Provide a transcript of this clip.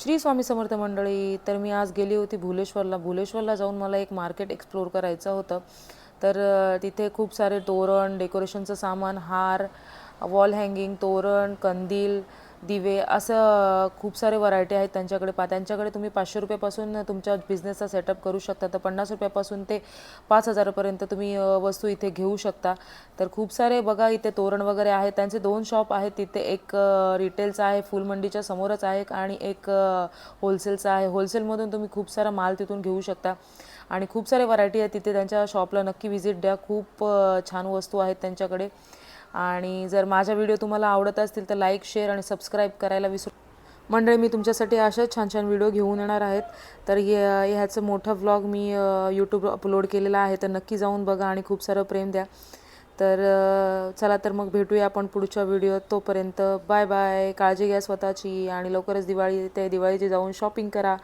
श्री स्वामी समर्थ मंडळी. तर मी आज गेली होती भुलेश्वरला जाऊन मला एक मार्केट एक्सप्लोर करायचं होतं. तर तिथे खूप सारे तोरण, डेकोरेशनचं सामान, हार, वॉल हँगिंग, तोरण, कंदील, दिवे असं खूप सारे व्हरायटी आहेत त्यांच्याकडे. त्यांच्याकडे तुम्ही 500 रुपयापासून तुमच्या बिझनेसचा सेटअप करू शकता. तर 50 रुपयापासून ते 5,000पर्यंत तुम्ही वस्तू इथे घेऊ शकता. तर खूप सारे बघा इथे तोरण वगैरे आहेत. त्यांचे 2 शॉप आहेत तिथे. एक रिटेलचा आहे, फुल मंडीच्या समोरच आहे, आणि एक होलसेलचा आहे. होलसेलमधून तुम्ही खूप सारा माल तिथून घेऊ शकता आणि खूप सारे व्हरायटी आहेत तिथे. त्यांच्या शॉपला नक्की व्हिजिट द्या. खूप छान वस्तू आहेत त्यांच्याकडे. आणि जर माझा व्हिडिओ तुम्हाला आवडत असतील तर लाईक, शेअर आणि सबस्क्राईब करायला विसरू मंडळी. मी तुमच्यासाठी अशाच छान छान व्हिडिओ घेऊन येणार आहेत. तर ह्याचं मोठा व्लॉग मी यूट्यूब अपलोड केलेला आहे, तर नक्की जाऊन बघा आणि खूप सारं प्रेम द्या. तर चला तर मग भेटूया आपण पुढच्या व्हिडिओत. तोपर्यंत बाय बाय. काळजी घ्या स्वतःची आणि लवकरच दिवाळी येते. दिवाळीची जाऊन शॉपिंग करा.